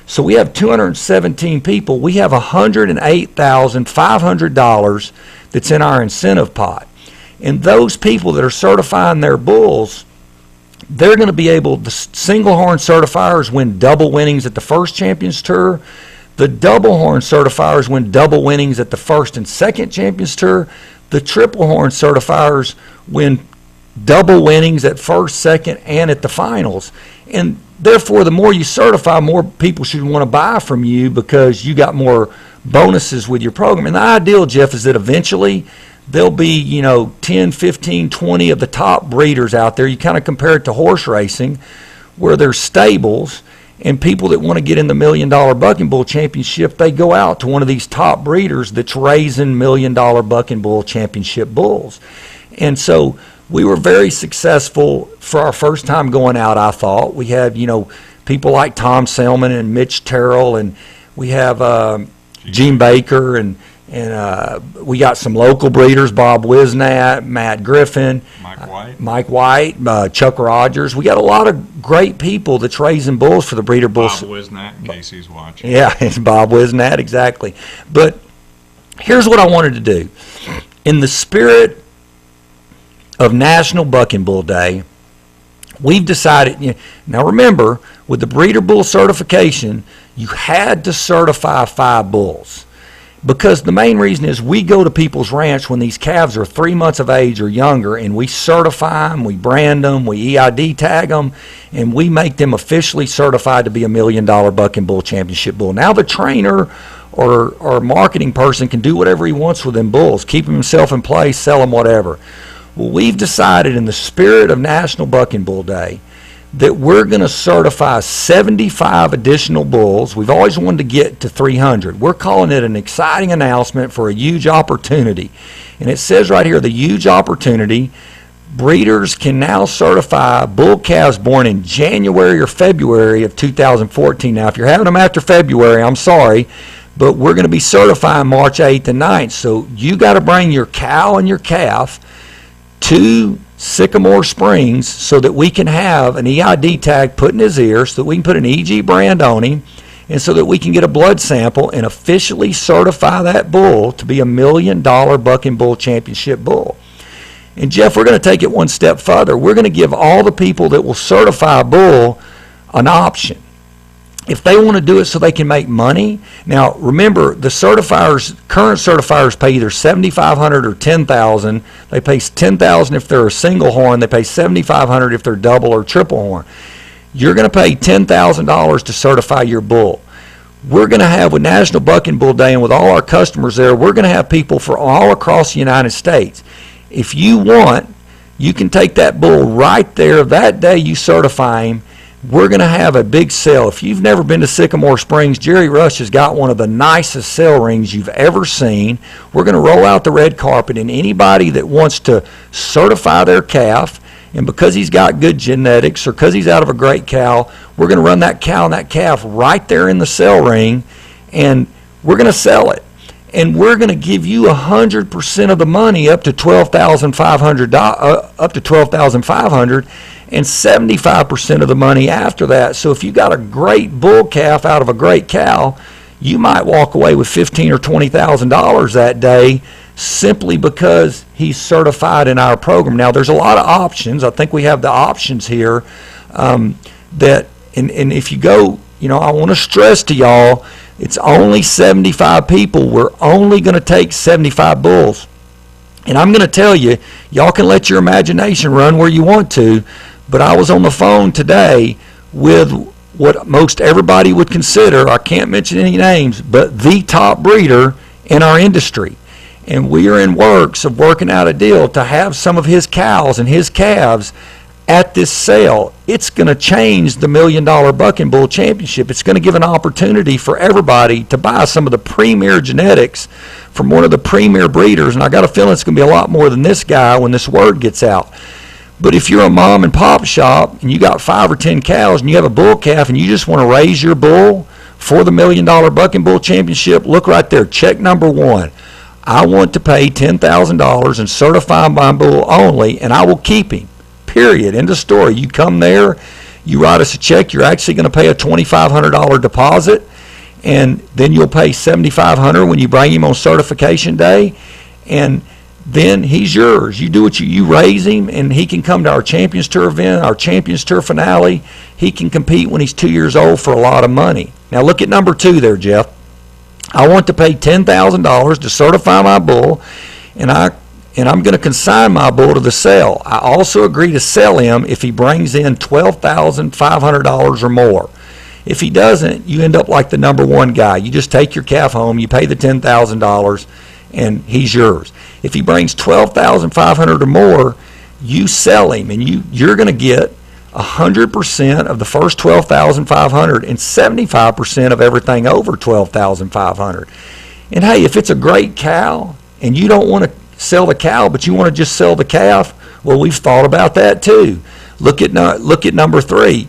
So we have 217 people. We have $108,500 that's in our incentive pot. And those people that are certifying their bulls, they're going to be able, the single horn certifiers win double winnings at the first Champions Tour. The double horn certifiers win double winnings at the first and second Champions Tour. The triple horn certifiers win double winnings at first, second, and at the finals. And therefore, the more you certify, more people should want to buy from you because you got more bonuses with your program. And the ideal, Jeff, is that eventually there'll be, 10, 15, 20 of the top breeders out there. You kind of compare it to horse racing, where there's stables, and people that want to get in the $1 Million Bucking Bull Championship, they go out to one of these top breeders that's raising $1 Million Bucking Bull Championship bulls. And so we were very successful for our first time going out, I thought. We had, people like Tom Selman and Mitch Terrell, and we have Gene Baker, and we got some local breeders, Bob Wisnat, Matt Griffin, Mike White, Chuck Rogers. We got a lot of great people that's raising bulls for the breeder bulls. Bob Wisnat, in case he's watching. Yeah, it's Bob Wisnat, exactly. But here's what I wanted to do. In the spirit of National Bucking Bull Day, we've decided, now remember, with the breeder bull certification, you had to certify 5 bulls. Because the main reason is we go to people's ranch when these calves are 3 months of age or younger, and we certify them, we brand them, we EID tag them, and we make them officially certified to be a $1 million buck and bull championship bull. Now the trainer or marketing person can do whatever he wants with them bulls, keep himself in place, sell them, whatever. Well, we've decided in the spirit of National Buck and Bull Day that we're going to certify 75 additional bulls. We've always wanted to get to 300. We're calling it an exciting announcement for a huge opportunity. And it says right here, the huge opportunity, breeders can now certify bull calves born in January or February of 2014. Now, if you're having them after February, I'm sorry, but we're going to be certifying March 8th and 9th. So you got to bring your cow and your calf to Sycamore Springs so that we can have an EID tag put in his ear, so that we can put an EG brand on him, and so that we can get a blood sample and officially certify that bull to be a $1 million buck and bull championship bull. And Jeff, we're going to take it one step further. We're going to give all the people that will certify a bull an option. If they want to do it so they can make money. Now, remember, the certifiers, current certifiers pay either $7,500 or $10,000. They pay $10,000 if they're a single horn. They pay $7,500 if they're double or triple horn. You're going to pay $10,000 to certify your bull. We're going to have, with National Buck and Bull Day and with all our customers there, we're going to have people for all across the United States. If you want, you can take that bull right there that day you certify him. We're going to have a big sale. If you've never been to Sycamore Springs, Jerry Rush has got one of the nicest sale rings you've ever seen. We're going to roll out the red carpet, and anybody that wants to certify their calf, and because he's got good genetics or because he's out of a great cow, we're going to run that cow and that calf right there in the sale ring, and we're going to sell it. And we're going to give you 100% of the money up to $12,500, and 75% of the money after that. So if you got a great bull calf out of a great cow, you might walk away with $15,000 or $20,000 that day simply because he's certified in our program. Now, there's a lot of options. I think we have the options here and if you go, I want to stress to y'all, it's only 75 people. We're only going to take 75 bulls. And I'm going to tell you, y'all can let your imagination run where you want to, but I was on the phone today with what most everybody would consider, I can't mention any names, but the top breeder in our industry. And we are in works of working out a deal to have some of his cows and his calves at this sale. It's going to change the $1 million Buck and Bull Championship. It's going to give an opportunity for everybody to buy some of the premier genetics from one of the premier breeders. And I got a feeling it's going to be a lot more than this guy when this word gets out. But if you're a mom and pop shop and you got 5 or 10 cows and you have a bull calf and you just want to raise your bull for the $1 million Buck and Bull Championship, look right there, check number 1. I want to pay $10,000 and certify my bull only, and I will keep him. Period. End of story. You come there, you write us a check, you're actually going to pay a $2,500 deposit, and then you'll pay $7,500 when you bring him on certification day, and then he's yours. You do what you raise him, and he can come to our Champions Tour event, our Champions Tour finale. He can compete when he's 2 years old for a lot of money. Now look at number 2 there, Jeff. I want to pay $10,000 to certify my bull, and I'm going to consign my bull to the sale. I also agree to sell him if he brings in $12,500 or more. If he doesn't, you end up like the number 1 guy. You just take your calf home, you pay the $10,000, and he's yours. If he brings $12,500 or more, you sell him, and you're going to get 100% of the first $12,500 and 75% of everything over $12,500. And hey, if it's a great cow and you don't want to sell the cow, but you want to just sell the calf, well, we've thought about that too. Look at number 3.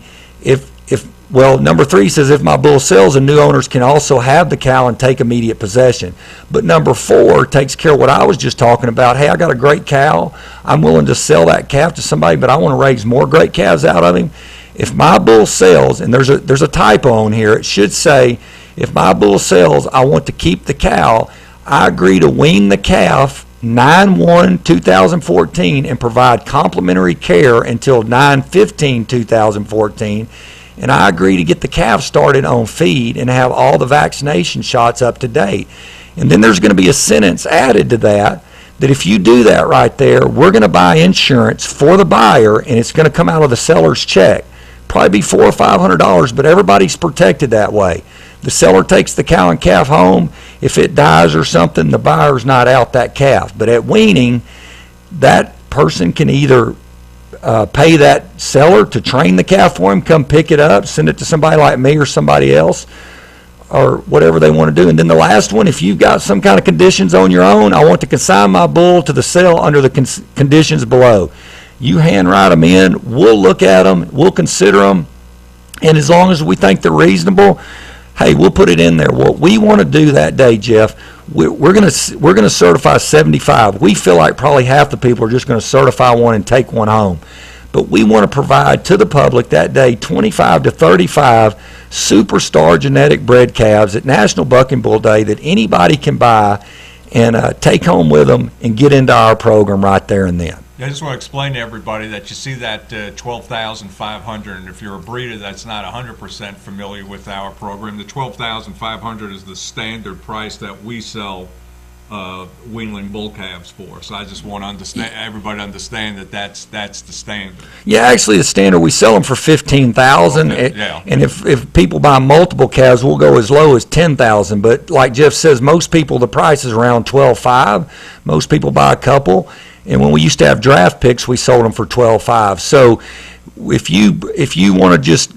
Number 3 says if my bull sells, the new owners can also have the cow and take immediate possession. But number 4 takes care of what I was just talking about. Hey, I got a great cow. I'm willing to sell that calf to somebody, but I want to raise more great calves out of him. If my bull sells, and there's a typo on here, it should say, if my bull sells, I want to keep the cow. I agree to wean the calf 9/1/2014 and provide complimentary care until 9/15/2014. And I agree to get the calf started on feed and have all the vaccination shots up to date. And then there's going to be a sentence added to that if you do that right there, we're going to buy insurance for the buyer, and it's going to come out of the seller's check. Probably be $400 or $500, but everybody's protected that way. The seller takes the cow and calf home. If it dies or something, the buyer's not out that calf. But at weaning, that person can either pay that seller to train the calf for him, come pick it up, send it to somebody like me or somebody else, or whatever they want to do. And then the last one, if you've got some kind of conditions on your own, I want to consign my bull to the sale under the conditions below. You handwrite them in, we'll look at them, we'll consider them, and as long as we think they're reasonable, hey, we'll put it in there. What we want to do that day, Jeff, we're going to certify 75. We feel like probably half the people are just going to certify one and take one home. But we want to provide to the public that day 25 to 35 superstar genetic bred calves at National Bucking Bull Day that anybody can buy and take home with them and get into our program right there and then. I just want to explain to everybody that you see that 12,500, and if you're a breeder that's not 100% familiar with our program, the 12,500 is the standard price that we sell weanling bull calves for. So I just want to everybody to understand that that's the standard. Yeah, actually the standard, we sell them for $15,000. Okay, yeah. And if people buy multiple calves, we'll go as low as $10,000. But like Jeff says, most people, the price is around $12,500. Most people buy a couple. And when we used to have draft picks, we sold them for $12,500. So if you want to just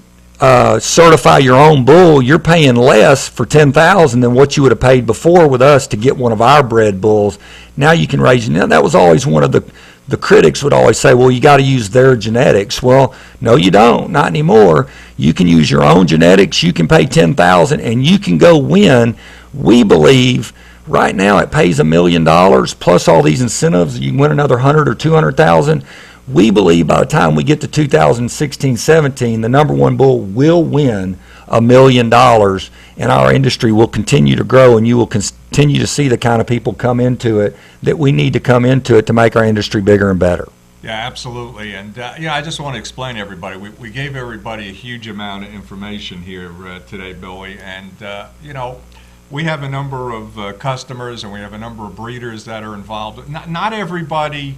certify your own bull, you're paying less for $10,000 than what you would have paid before with us to get one of our bred bulls. Now you can raise. Now that was always one of the critics would always say, well, you got to use their genetics. Well, no, you don't. Not anymore. You can use your own genetics. You can pay $10,000 and you can go win. We believe. Right now, it pays $1 million plus all these incentives. You can win another 100 or 200,000. We believe by the time we get to 2016-17, the number one bull will win $1 million, and our industry will continue to grow, and you will continue to see the kind of people come into it that we need to come into it to make our industry bigger and better. Yeah, absolutely. And I just want to explain to everybody, we gave everybody a huge amount of information here today, Billy, and we have a number of customers and we have a number of breeders that are involved. Not everybody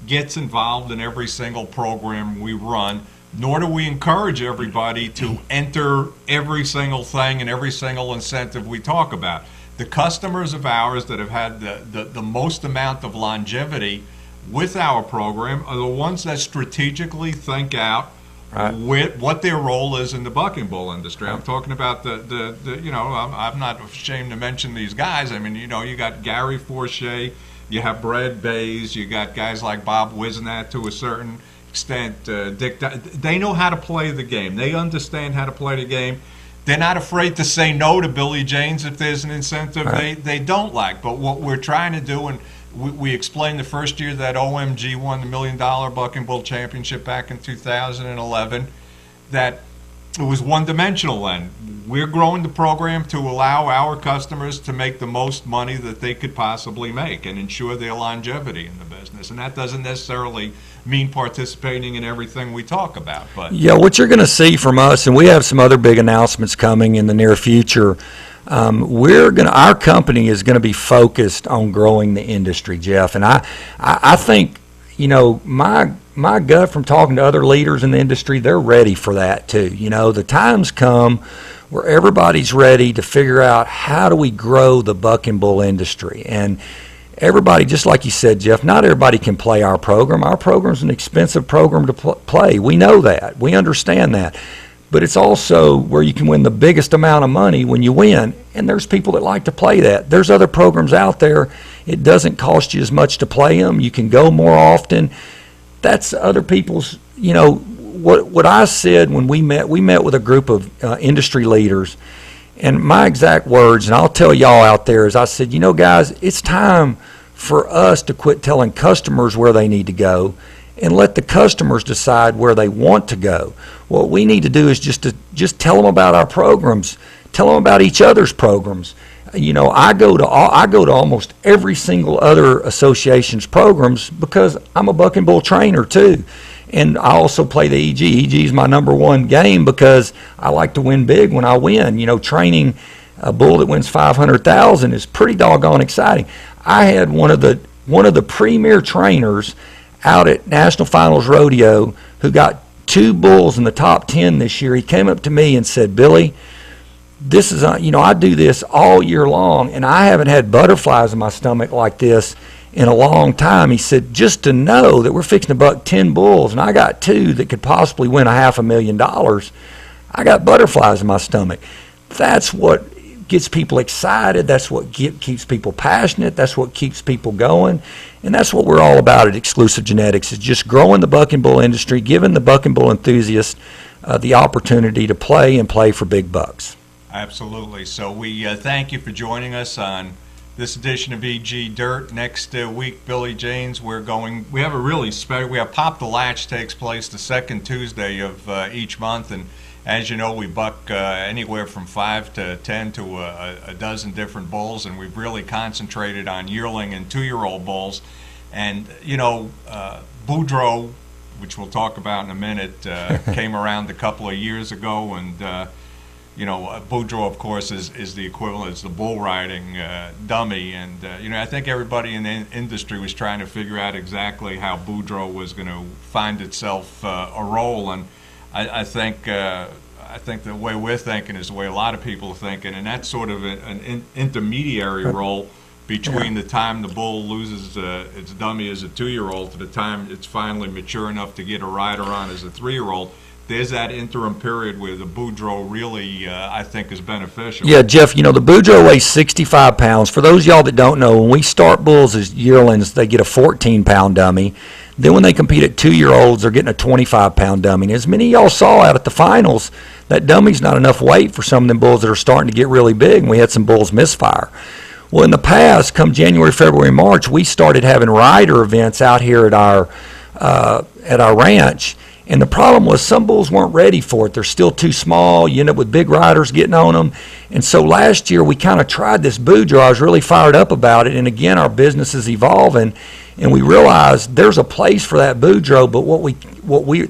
gets involved in every single program we run, nor do we encourage everybody to enter every single thing and every single incentive we talk about. The customers of ours that have had the most amount of longevity with our program are the ones that strategically think out with what their role is in the bucking bull industry. I'm talking about I'm not ashamed to mention these guys. I mean, you got Gary Forche, you have Brad Bays, you got guys like Bob Wisnat to a certain extent, Dick. They know how to play the game. They understand how to play the game. They're not afraid to say no to Billy James if there's an incentive they don't like. But what we're trying to do, and we explained the first year that OMG won the $1 million Bucking Bull Championship back in 2011, that it was one-dimensional then. We're growing the program to allow our customers to make the most money that they could possibly make and ensure their longevity in the business. And that doesn't necessarily mean participating in everything we talk about. But yeah, what you're going to see from us, and we have some other big announcements coming in the near future, our company is going to be focused on growing the industry, Jeff. And I think, my gut from talking to other leaders in the industry, they're ready for that too. The time's come where everybody's ready to figure out how do we grow the bucking bull industry. And everybody, just like you said, Jeff, not everybody can play our program. Our program's an expensive program to play. We know that. We understand that. But it's also where you can win the biggest amount of money when you win, and there's people that like to play that. There's other programs out there. It doesn't cost you as much to play them. You can go more often. That's other people's, what I said when we met with a group of industry leaders, and my exact words, and I'll tell y'all out there, is I said, guys, it's time for us to quit telling customers where they need to go and let the customers decide where they want to go. What we need to do is just tell them about our programs, tell them about each other's programs. I go to almost every single other association's programs because I'm a bucking bull trainer too, and I also play the EG. EG is my number one game because I like to win big when I win. Training a bull that wins 500,000 is pretty doggone exciting. I had one of the premier trainers out at National Finals Rodeo who got 2 bulls in the top 10 this year. He came up to me and said, Billy, this is, I do this all year long, and I haven't had butterflies in my stomach like this in a long time. He said, just to know that we're fixing to buck 10 bulls, and I got 2 that could possibly win $500,000, I got butterflies in my stomach. That's what gets people excited. That's what keeps people passionate. That's what keeps people going. And that's what we're all about at Exclusive Genetics, is just growing the buck and bull industry, giving the buck and bull enthusiasts the opportunity to play and play for big bucks. Absolutely. So we thank you for joining us on this edition of EG Dirt. Next week, Billy James, we have a really special, we have Pop the Latch takes place the second Tuesday of each month, and as you know, we buck anywhere from 5 to 10 to a dozen different bulls, and we've really concentrated on yearling and 2-year-old bulls. And, Boudreaux, which we'll talk about in a minute, came around a couple of years ago, and, Boudreaux, of course, is the equivalent, it's the bull riding dummy. And, I think everybody in the industry was trying to figure out exactly how Boudreaux was going to find itself a role. And I think the way we're thinking is the way a lot of people are thinking, and that's sort of an intermediary role between the time the bull loses its dummy as a 2-year-old to the time it's finally mature enough to get a rider on as a 3-year-old. There's that interim period where the Boudreaux really, I think, is beneficial. Yeah, Jeff, the Boudreaux weighs 65 pounds. For those of y'all that don't know, when we start bulls as yearlings, they get a 14-pound dummy. Then when they compete at 2-year-olds, they're getting a 25-pound dummy. And as many of y'all saw out at the finals, that dummy's not enough weight for some of them bulls that are starting to get really big, and we had some bulls misfire. Well, in the past, come January, February, March, we started having rider events out here at our ranch. And the problem was some bulls weren't ready for it. They're still too small. You end up with big riders getting on them. And so last year we kind of tried this Boudreaux. I was really fired up about it. And again, our business is evolving, and we realized there's a place for that Boudreaux. But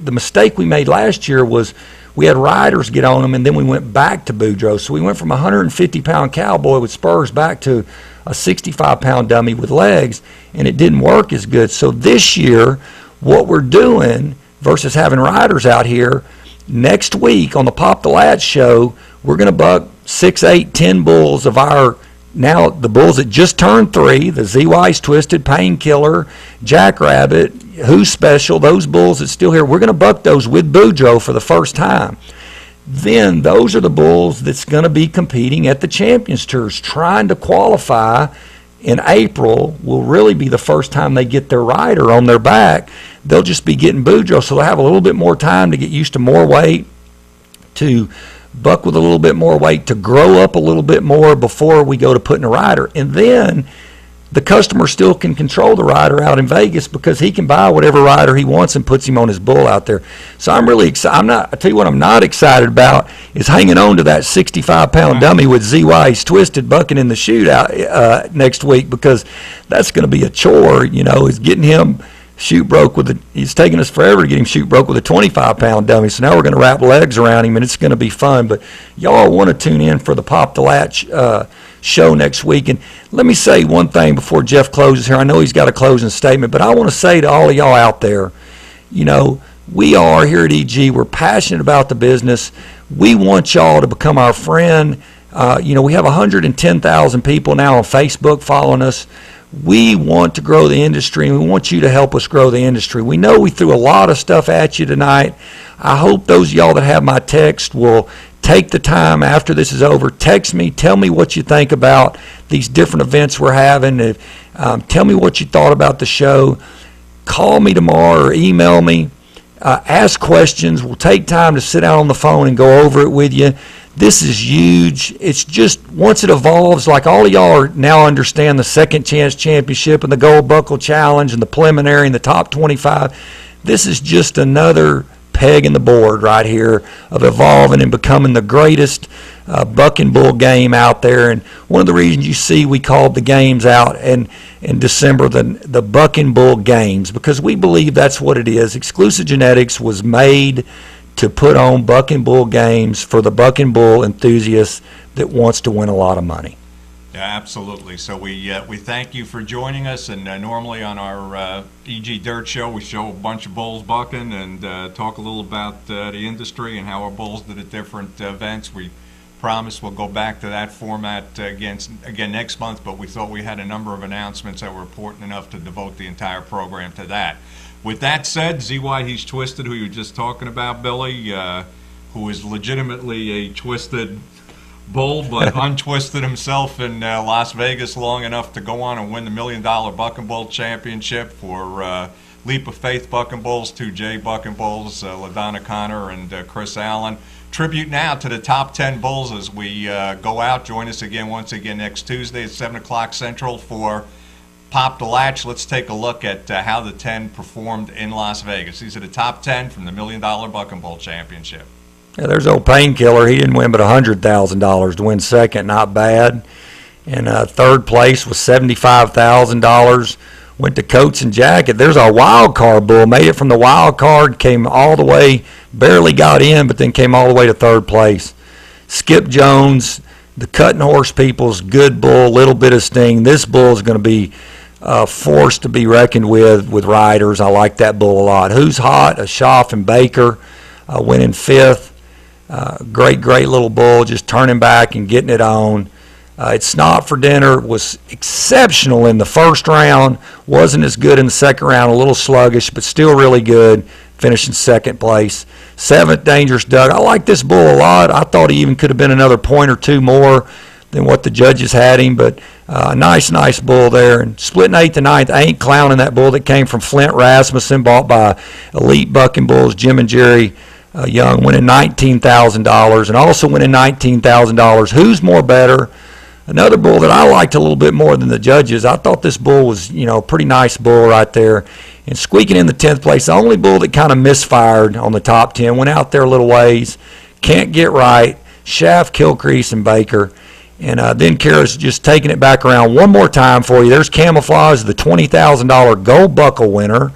the mistake we made last year was we had riders get on them, and then we went back to Boudreaux. So we went from a 150-pound cowboy with spurs back to a 65-pound dummy with legs, and it didn't work as good. So this year, what we're doing versus having riders out here, next week on the Pop the Latch show, we're going to buck 6, 8, 10 bulls of the bulls that just turned 3, the Z-Wise Twisted, Painkiller, Jackrabbit, Who's Special, those bulls that's still here. We're going to buck those with Boudreaux for the first time. Then those are the bulls that's going to be competing at the Champions Tours, trying to qualify in April. Will really be the first time they get their rider on their back. They'll just be getting Boudreaux, so they'll have a little bit more time to get used to more weight, to buck with a little bit more weight, to grow up a little bit more before we go to putting a rider. And then the customer still can control the rider out in Vegas because he can buy whatever rider he wants and puts him on his bull out there. So I'm really excited. I tell you what I'm not excited about is hanging on to that 65-pound dummy with Z-Wise Twisted bucking in the shootout next week, because that's going to be a chore, is getting him shoot broke it's taking us forever to get him shoot broke with a 25-pound dummy. So now we're going to wrap legs around him, and it's going to be fun. But y'all want to tune in for the Pop the Latch show next week. And let me say one thing before Jeff closes here. I know he's got a closing statement, but I want to say to all of y'all out there, we are here at EG. We're passionate about the business. We want y'all to become our friend. We have 110,000 people now on Facebook following us. We want to grow the industry, and we want you to help us grow the industry. We know we threw a lot of stuff at you tonight. I hope those of y'all that have my text will take the time after this is over. Text me. Tell me what you think about these different events we're having. Tell me what you thought about the show. Call me tomorrow or email me. Ask questions. We'll take time to sit down on the phone and go over it with you. This is huge. It's just, once it evolves, like all of y'all are now understand the Second Chance Championship and the Gold Buckle Challenge and the preliminary and the top 25. This is just another peg in the board right here of evolving and becoming the greatest buck and bull game out there. And one of the reasons you see we called the games out in December the Buck and Bull Games, because we believe that's what it is. Exclusive Genetics was made to put on buck and bull games for the buck and bull enthusiast that wants to win a lot of money. Yeah, absolutely. So we thank you for joining us. And normally on our EG Dirt Show, we show a bunch of bulls bucking and talk a little about the industry and how our bulls did at different events. We promise we'll go back to that format again next month, but we thought we had a number of announcements that were important enough to devote the entire program to that. With that said, ZY He's Twisted, who you were just talking about, Billy, who is legitimately a twisted bull, but untwisted himself in Las Vegas long enough to go on and win the $1 million Buck and Bull Championship for Leap of Faith Buck and Bulls, 2J Buck and Bulls, LaDonna Connor and Chris Allen. Tribute now to the top 10 bulls as we go out. Join us again once again next Tuesday at 7 o'clock Central for Pop the Latch. Let's take a look at how the 10 performed in Las Vegas. These are the top 10 from the $1 million Buck and Bull Championship. Yeah, there's old Painkiller. He didn't win but $100,000 to win second. Not bad. And third place was $75,000. Went to Coats and Jacket. There's our wild card bull. Made it from the wild card, came all the way, barely got in, but then came all the way to third place. Skip Jones, the Cutting Horse people's good bull, little bit of sting. This bull is going to be forced to be reckoned with riders. I like that bull a lot. Who's Hot? Schaff and Baker winning fifth. Great little bull, just turning back and getting it on. It's Not for Dinner was exceptional in the first round. Wasn't as good in the second round, a little sluggish, but still really good, finishing second place. Seventh, Dangerous Doug. I like this bull a lot. I thought he even could have been another point or two more than what the judges had him, but nice bull there. And splitting 8th and 9th, I ain't clowning that bull that came from Flint Rasmussen, bought by Elite Bucking Bulls, Jim and Jerry Young, winning $19,000, and also winning $19,000. Who's more better? Another bull that I liked a little bit more than the judges. I thought this bull was, a pretty nice bull right there. And squeaking in the 10th place, the only bull that kind of misfired on the top 10, went out there a little ways, can't get right, Schaff, Kilcrease, and Baker. And then Kara's just taking it back around one more time for you. There's Camouflage, the $20,000 gold buckle winner,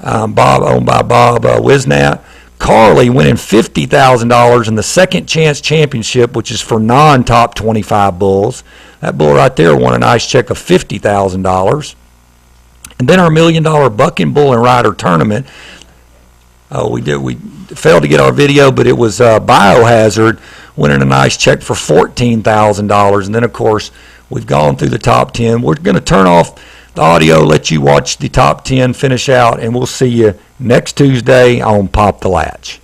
owned by Bob Wisnat. Carly winning $50,000 in the Second Chance Championship, which is for non-top 25 bulls. That bull right there won a nice check of $50,000. And then our $1 million Buck and Bull and Rider tournament. We failed to get our video, but it was Biohazard winning a nice check for $14,000. And then, of course, we've gone through the top 10. We're going to turn off the audio, let you watch the top 10 finish out, and we'll see you next Tuesday on Pop the Latch.